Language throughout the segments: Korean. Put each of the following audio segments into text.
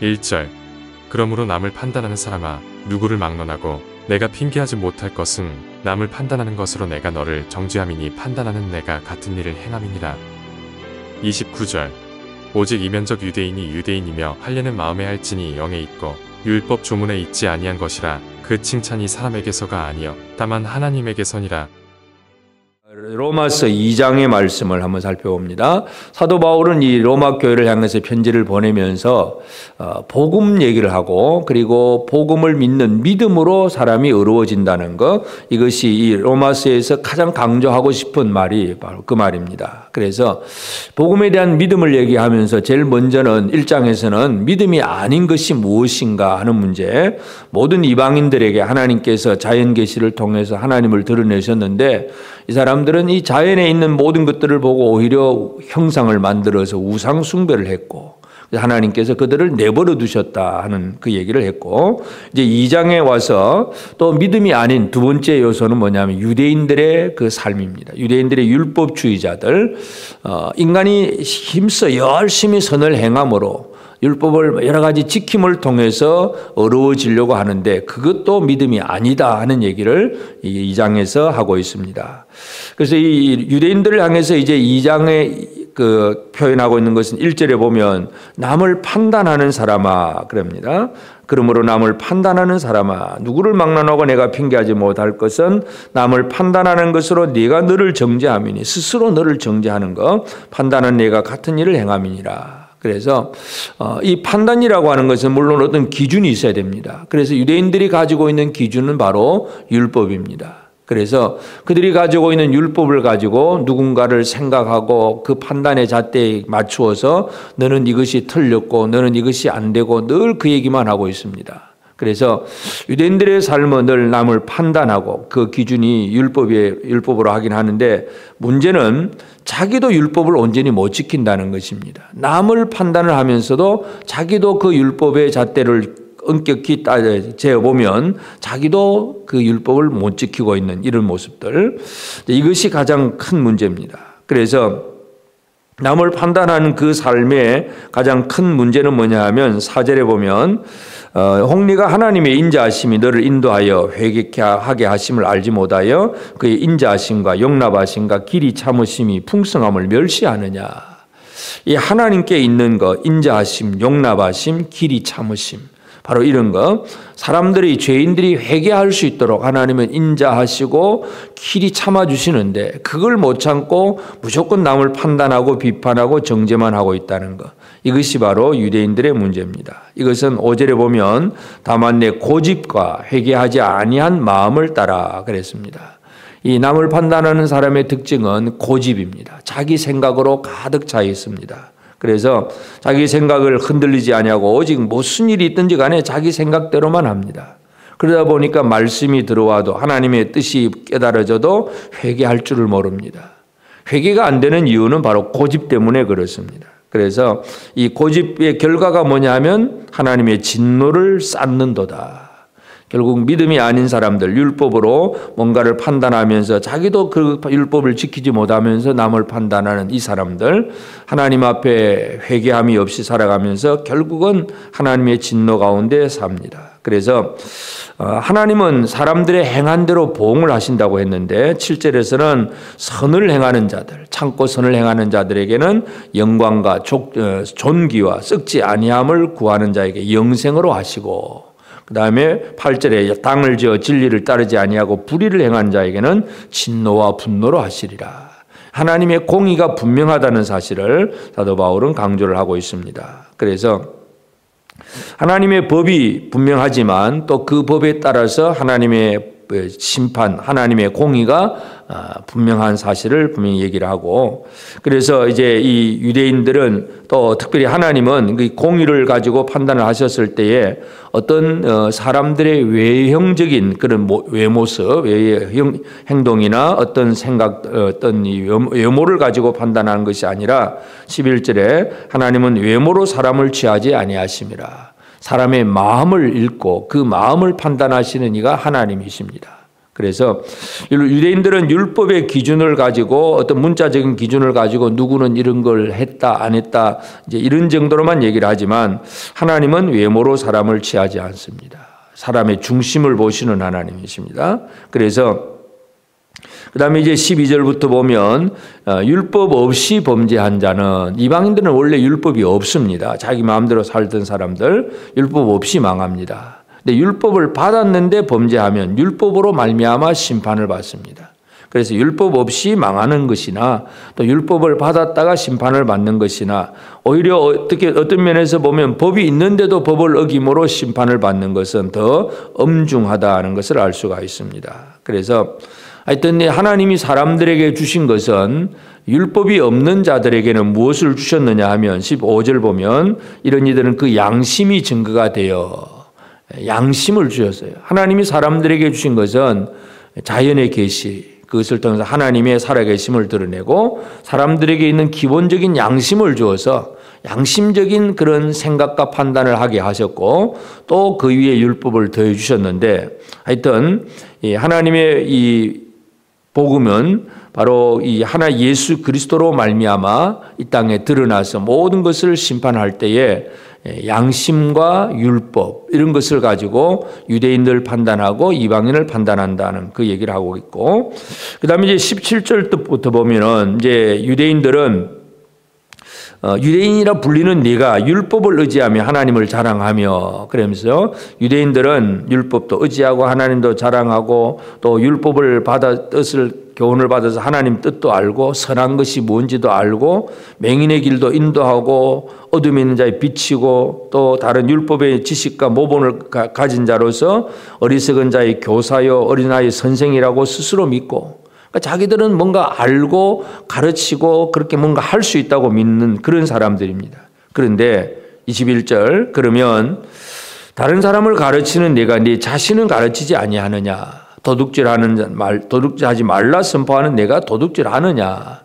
1절. 그러므로 남을 판단하는 사람아, 누구를 막론하고 내가 핑계하지 못할 것은 남을 판단하는 것으로 내가 너를 정죄함이니 판단하는 내가 같은 일을 행함이니라. 29절. 오직 이면적 유대인이 유대인이며 할례는 마음에 할지니 영에 있고 율법 조문에 있지 아니한 것이라. 그 칭찬이 사람에게서가 아니요 다만 하나님에게서니라. 로마서 2장의 말씀을 한번 살펴봅니다. 사도 바울은 이 로마 교회를 향해서 편지를 보내면서 복음 얘기를 하고, 그리고 복음을 믿는 믿음으로 사람이 의로워진다는 것, 이것이 이 로마서에서 가장 강조하고 싶은 말이 바로 그 말입니다. 그래서 복음에 대한 믿음을 얘기하면서 제일 먼저는 1장에서는 믿음이 아닌 것이 무엇인가 하는 문제, 모든 이방인들에게 하나님께서 자연 계시를 통해서 하나님을 드러내셨는데 이 사람들은 이 자연에 있는 모든 것들을 보고 오히려 형상을 만들어서 우상 숭배를 했고, 하나님께서 그들을 내버려 두셨다 하는 그 얘기를 했고, 이제 2장에 와서 또 믿음이 아닌 두 번째 요소는 뭐냐면 유대인들의 그 삶입니다. 유대인들의 율법주의자들, 인간이 힘써 열심히 선을 행함으로 율법을 여러 가지 지킴을 통해서 어려워지려고 하는데 그것도 믿음이 아니다 하는 얘기를 이 2장에서 하고 있습니다. 그래서 이 유대인들을 향해서 이제 2장에 그 표현하고 있는 것은 1절에 보면 남을 판단하는 사람아 그럽니다. 그러므로 남을 판단하는 사람아, 누구를 막론하고 내가 핑계하지 못할 것은 남을 판단하는 것으로 네가 너를 정죄함이니, 스스로 너를 정죄하는 것, 판단은 네가 같은 일을 행함이니라. 그래서 이 판단이라고 하는 것은 물론 어떤 기준이 있어야 됩니다. 그래서 유대인들이 가지고 있는 기준은 바로 율법입니다. 그래서 그들이 가지고 있는 율법을 가지고 누군가를 생각하고 그 판단의 잣대에 맞추어서 너는 이것이 틀렸고 너는 이것이 안 되고 늘 그 얘기만 하고 있습니다. 그래서 유대인들의 삶은 늘 남을 판단하고 그 기준이 율법으로 하긴 하는데, 문제는 자기도 율법을 온전히 못 지킨다는 것입니다. 남을 판단을 하면서도 자기도 그 율법의 잣대를 엄격히 재어보면 자기도 그 율법을 못 지키고 있는 이런 모습들, 이것이 가장 큰 문제입니다. 그래서 남을 판단하는 그 삶의 가장 큰 문제는 뭐냐 하면 4절에 보면 홍리가 하나님의 인자하심이 너를 인도하여 회개케 하게 하심을 알지 못하여 그의 인자하심과 용납하심과 길이 참으심이 풍성함을 멸시하느냐. 이 하나님께 있는 것, 인자하심, 용납하심, 길이 참으심, 바로 이런 것, 사람들이, 죄인들이 회개할 수 있도록 하나님은 인자하시고 길이 참아주시는데 그걸 못 참고 무조건 남을 판단하고 비판하고 정죄만 하고 있다는 것, 이것이 바로 유대인들의 문제입니다. 이것은 5절에 보면 다만 내 고집과 회개하지 아니한 마음을 따라 그랬습니다. 이 남을 판단하는 사람의 특징은 고집입니다. 자기 생각으로 가득 차 있습니다. 그래서 자기 생각을 흔들리지 아니하고 오직 무슨 일이 있든지 간에 자기 생각대로만 합니다. 그러다 보니까 말씀이 들어와도 하나님의 뜻이 깨달아져도 회개할 줄을 모릅니다. 회개가 안 되는 이유는 바로 고집 때문에 그렇습니다. 그래서 이 고집의 결과가 뭐냐 하면 하나님의 진노를 쌓는도다. 결국 믿음이 아닌 사람들, 율법으로 뭔가를 판단하면서 자기도 그 율법을 지키지 못하면서 남을 판단하는 이 사람들, 하나님 앞에 회개함이 없이 살아가면서 결국은 하나님의 진노 가운데 삽니다. 그래서 하나님은 사람들의 행한 대로 보응을 하신다고 했는데 7절에서는 선을 행하는 자들, 참고 선을 행하는 자들에게는 영광과 존귀와 썩지 아니함을 구하는 자에게 영생으로 하시고, 그 다음에 8절에 땅을 지어 진리를 따르지 아니하고 불의를 행한 자에게는 진노와 분노로 하시리라. 하나님의 공의가 분명하다는 사실을 사도 바울은 강조를 하고 있습니다. 그래서 하나님의 법이 분명하지만 또 그 법에 따라서 하나님의 심판, 하나님의 공의가 분명한 사실을 분명히 얘기를 하고, 그래서 이제 이 유대인들은 또 특별히 하나님은 그 공의를 가지고 판단을 하셨을 때에 어떤 사람들의 외형적인 그런 외모습, 행동이나 어떤 생각, 어떤 외모를 가지고 판단하는 것이 아니라 11절에 하나님은 외모로 사람을 취하지 아니하심이라. 사람의 마음을 읽고 그 마음을 판단하시는 이가 하나님이십니다. 그래서 유대인들은 율법의 기준을 가지고 어떤 문자적인 기준을 가지고 누구는 이런 걸 했다 안 했다 이제 이런 정도로만 얘기를 하지만 하나님은 외모로 사람을 취하지 않습니다. 사람의 중심을 보시는 하나님이십니다. 그래서 그다음에 이제 12절부터 보면 율법 없이 범죄한 자는, 이방인들은 원래 율법이 없습니다. 자기 마음대로 살던 사람들 율법 없이 망합니다. 근데 율법을 받았는데 범죄하면 율법으로 말미암아 심판을 받습니다. 그래서 율법 없이 망하는 것이나 또 율법을 받았다가 심판을 받는 것이나 오히려 어떤 면에서 보면 법이 있는데도 법을 어김으로 심판을 받는 것은 더 엄중하다는 것을 알 수가 있습니다. 그래서 하여튼 하나님이 사람들에게 주신 것은 율법이 없는 자들에게는 무엇을 주셨느냐 하면 15절 보면 이런 이들은 그 양심이 증거가 되어 양심을 주셨어요. 하나님이 사람들에게 주신 것은 자연의 계시, 그것을 통해서 하나님의 살아계심을 드러내고 사람들에게 있는 기본적인 양심을 주어서 양심적인 그런 생각과 판단을 하게 하셨고 또 그 위에 율법을 더해 주셨는데 하여튼 하나님의 이 복음은 바로 이 하나 예수 그리스도로 말미암아 이 땅에 드러나서 모든 것을 심판할 때에 양심과 율법 이런 것을 가지고 유대인들 판단하고 이방인을 판단한다는 그 얘기를 하고 있고, 그다음에 이제 17절부터 보면은 이제 유대인들은 유대인이라 불리는 네가 율법을 의지하며 하나님을 자랑하며, 그러면서 유대인들은 율법도 의지하고 하나님도 자랑하고 또 율법을 받아 뜻을 교훈을 받아서 하나님 뜻도 알고 선한 것이 뭔지도 알고 맹인의 길도 인도하고 어둠에 있는 자에 비치고 또 다른 율법의 지식과 모본을 가진 자로서 어리석은 자의 교사요 어린아이의 선생이라고 스스로 믿고, 그러니까 자기들은 뭔가 알고 가르치고 그렇게 뭔가 할 수 있다고 믿는 그런 사람들입니다. 그런데 21절 그러면 다른 사람을 가르치는 네가 네 자신은 가르치지 아니하느냐, 도둑질하지 말라 선포하는 네가 도둑질하느냐,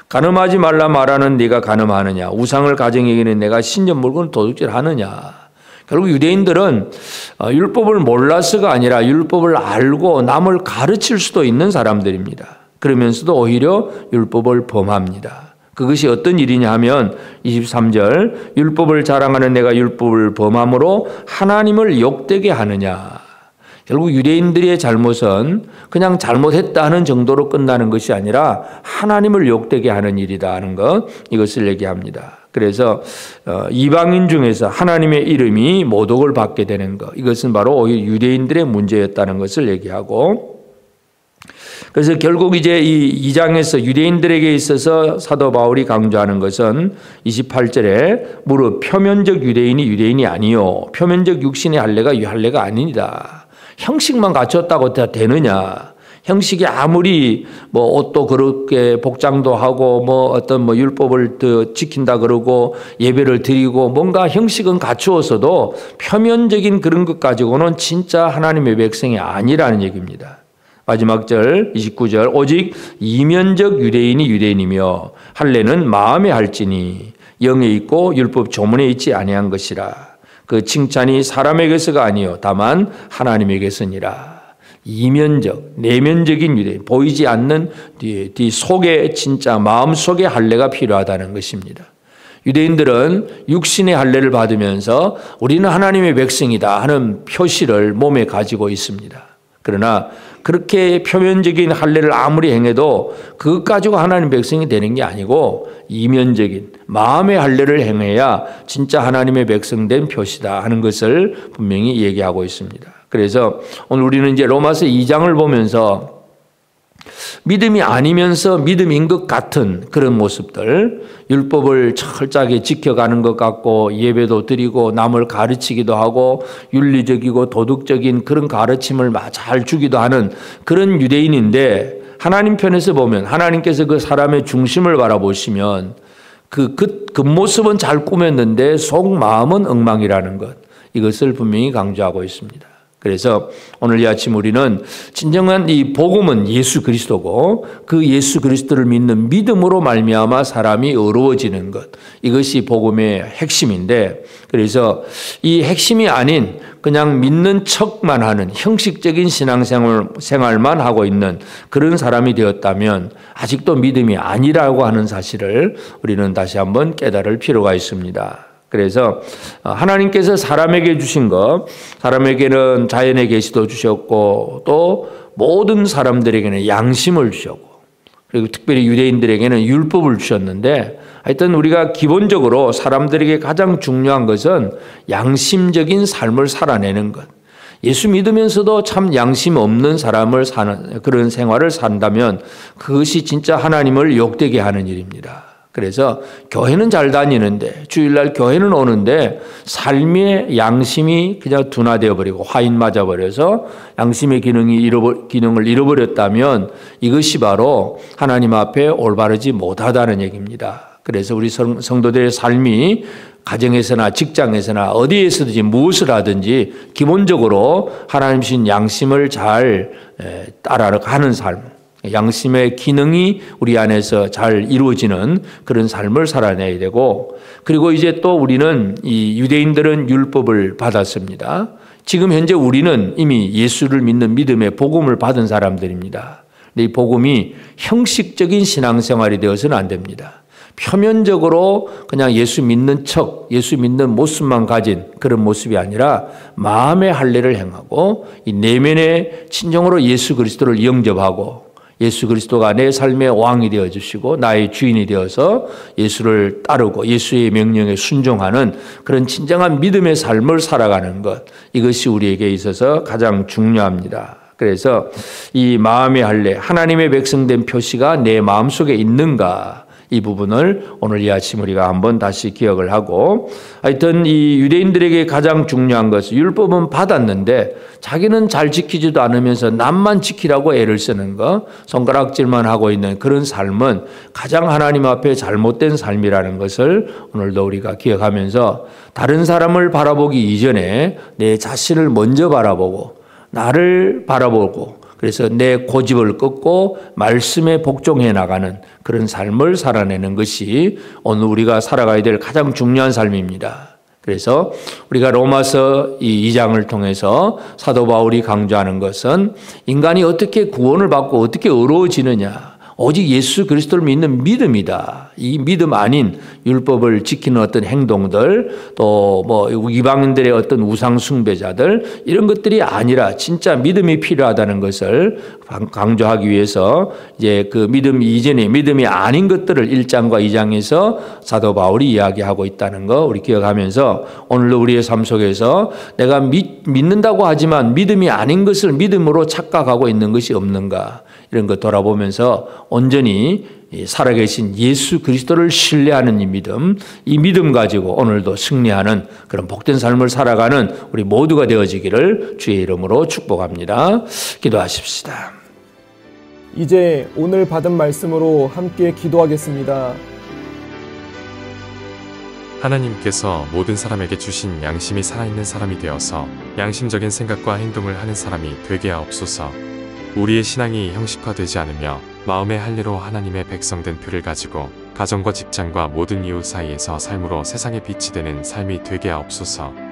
간음하지 말라 말하는 네가 간음하느냐, 우상을 가정에 여기는 네가 신전 물건을 도둑질하느냐. 결국 유대인들은 율법을 몰라서가 아니라 율법을 알고 남을 가르칠 수도 있는 사람들입니다. 그러면서도 오히려 율법을 범합니다. 그것이 어떤 일이냐 하면 23절 율법을 자랑하는 내가 율법을 범함으로 하나님을 욕되게 하느냐. 결국 유대인들의 잘못은 그냥 잘못했다 하는 정도로 끝나는 것이 아니라 하나님을 욕되게 하는 일이다 하는 것, 이것을 얘기합니다. 그래서 이방인 중에서 하나님의 이름이 모독을 받게 되는 것, 이것은 바로 오히려 유대인들의 문제였다는 것을 얘기하고, 그래서 결국 이제 이 2장에서 유대인들에게 있어서 사도 바울이 강조하는 것은 28절에 무릇 표면적 유대인이 아니요 표면적 육신의 할례가 아닙니다. 형식만 갖췄다고 다 되느냐? 형식이 아무리 뭐 옷도 그렇게 복장도 하고 뭐 어떤 뭐 율법을 더 지킨다 그러고 예배를 드리고 뭔가 형식은 갖추어서도 표면적인 그런 것 가지고는 진짜 하나님의 백성이 아니라는 얘기입니다. 마지막 절 29절 오직 이면적 유대인이 유대인이며 할례는 마음에 할지니 영에 있고 율법 조문에 있지 아니한 것이라. 그 칭찬이 사람에게서가 아니요 다만 하나님에게서니라. 이면적, 내면적인 유대인, 보이지 않는 뒤 속에 진짜 마음속에 할례가 필요하다는 것입니다. 유대인들은 육신의 할례를 받으면서 우리는 하나님의 백성이다 하는 표시를 몸에 가지고 있습니다. 그러나 그렇게 표면적인 할례를 아무리 행해도 그것 가지고 하나님 백성이 되는 게 아니고 이면적인 마음의 할례를 행해야 진짜 하나님의 백성된 표시다 하는 것을 분명히 얘기하고 있습니다. 그래서 오늘 우리는 이제 로마서 2장을 보면서 믿음이 아니면서 믿음인 것 같은 그런 모습들, 율법을 철저하게 지켜가는 것 같고 예배도 드리고 남을 가르치기도 하고 윤리적이고 도덕적인 그런 가르침을 잘 주기도 하는 그런 유대인인데, 하나님 편에서 보면 하나님께서 그 사람의 중심을 바라보시면 그 겉모습은 잘 꾸몄는데 속 마음은 엉망이라는 것, 이것을 분명히 강조하고 있습니다. 그래서 오늘 이 아침 우리는 진정한 이 복음은 예수 그리스도고 그 예수 그리스도를 믿는 믿음으로 말미암아 사람이 의로워지는 것, 이것이 복음의 핵심인데, 그래서 이 핵심이 아닌 그냥 믿는 척만 하는 형식적인 신앙생활만 하고 있는 그런 사람이 되었다면 아직도 믿음이 아니라고 하는 사실을 우리는 다시 한번 깨달을 필요가 있습니다. 그래서 하나님께서 사람에게 주신 것, 사람에게는 자연의 계시도 주셨고 또 모든 사람들에게는 양심을 주셨고, 그리고 특별히 유대인들에게는 율법을 주셨는데, 하여튼 우리가 기본적으로 사람들에게 가장 중요한 것은 양심적인 삶을 살아내는 것. 예수 믿으면서도 참 양심 없는 사람을 사는 그런 생활을 산다면 그것이 진짜 하나님을 욕되게 하는 일입니다. 그래서 교회는 잘 다니는데, 주일날 교회는 오는데 삶의 양심이 그냥 둔화되어 버리고 화인 맞아 버려서 양심의 기능을 잃어버렸다면 이것이 바로 하나님 앞에 올바르지 못하다는 얘기입니다. 그래서 우리 성도들의 삶이 가정에서나 직장에서나 어디에서든지 무엇을 하든지 기본적으로 하나님 주신 양심을 잘 따라가는 삶, 양심의 기능이 우리 안에서 잘 이루어지는 그런 삶을 살아내야 되고, 그리고 이제 또 우리는 이 유대인들은 율법을 받았습니다. 지금 현재 우리는 이미 예수를 믿는 믿음의 복음을 받은 사람들입니다. 근데 이 복음이 형식적인 신앙생활이 되어서는 안 됩니다. 표면적으로 그냥 예수 믿는 척, 예수 믿는 모습만 가진 그런 모습이 아니라 마음의 할례를 행하고 이 내면의 진정으로 예수 그리스도를 영접하고 예수 그리스도가 내 삶의 왕이 되어주시고 나의 주인이 되어서 예수를 따르고 예수의 명령에 순종하는 그런 진정한 믿음의 삶을 살아가는 것, 이것이 우리에게 있어서 가장 중요합니다. 그래서 이 마음의 할례, 하나님의 백성된 표시가 내 마음속에 있는가, 이 부분을 오늘 이 아침 우리가 한번 다시 기억을 하고, 하여튼 이 유대인들에게 가장 중요한 것은 율법은 받았는데 자기는 잘 지키지도 않으면서 남만 지키라고 애를 쓰는 것, 손가락질만 하고 있는 그런 삶은 가장 하나님 앞에 잘못된 삶이라는 것을 오늘도 우리가 기억하면서 다른 사람을 바라보기 이전에 내 자신을 먼저 바라보고 나를 바라보고, 그래서 내 고집을 꺾고 말씀에 복종해 나가는 그런 삶을 살아내는 것이 오늘 우리가 살아가야 될 가장 중요한 삶입니다. 그래서 우리가 로마서 이 2장을 통해서 사도 바울이 강조하는 것은 인간이 어떻게 구원을 받고 어떻게 의로워지느냐, 오직 예수 그리스도를 믿는 믿음이다. 이 믿음 아닌 율법을 지키는 어떤 행동들, 또 뭐 이방인들의 어떤 우상 숭배자들, 이런 것들이 아니라 진짜 믿음이 필요하다는 것을 강조하기 위해서 이제 그 믿음 이전에 믿음이 아닌 것들을 1장과 2장에서 사도 바울이 이야기하고 있다는 거 우리 기억하면서 오늘도 우리의 삶 속에서 내가 믿는다고 하지만 믿음이 아닌 것을 믿음으로 착각하고 있는 것이 없는가, 이런 것 돌아보면서 온전히 살아계신 예수 그리스도를 신뢰하는 이 믿음 가지고 오늘도 승리하는 그런 복된 삶을 살아가는 우리 모두가 되어지기를 주의 이름으로 축복합니다. 기도하십시다. 이제 오늘 받은 말씀으로 함께 기도하겠습니다. 하나님께서 모든 사람에게 주신 양심이 살아있는 사람이 되어서 양심적인 생각과 행동을 하는 사람이 되게 하옵소서. 우리의 신앙이 형식화되지 않으며 마음의 할례로 하나님의 백성된 표를 가지고 가정과 직장과 모든 이웃 사이에서 삶으로 세상에 빛이 되는 삶이 되게 하옵소서.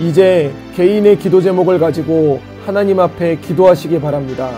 이제 개인의 기도 제목을 가지고 하나님 앞에 기도하시기 바랍니다.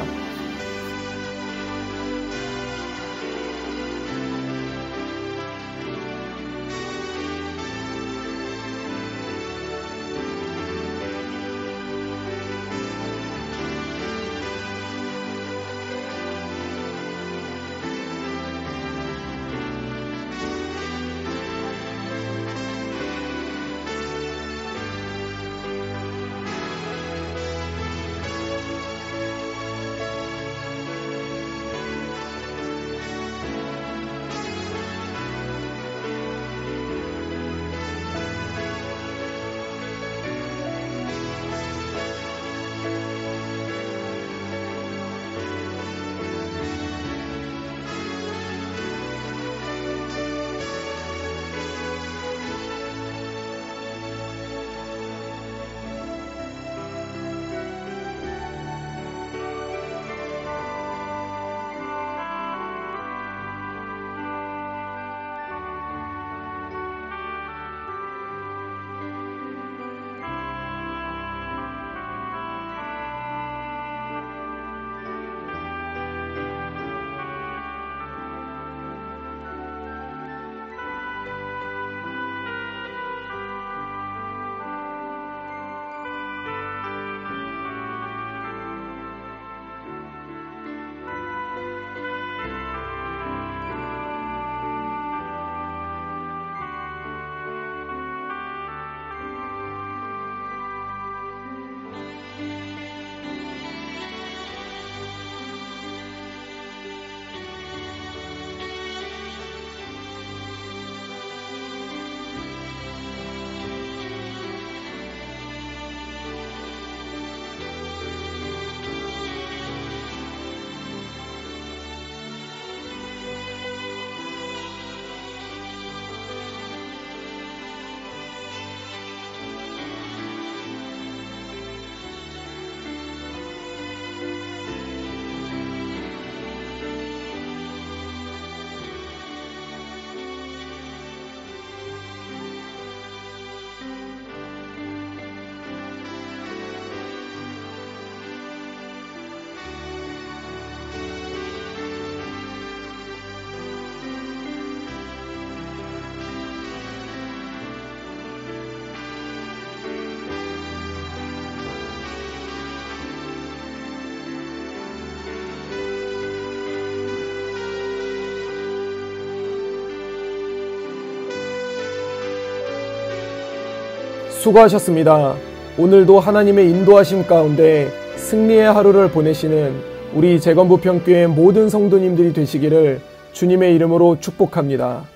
수고하셨습니다. 오늘도 하나님의 인도하심 가운데 승리의 하루를 보내시는 우리 재건부평교회 모든 성도님들이 되시기를 주님의 이름으로 축복합니다.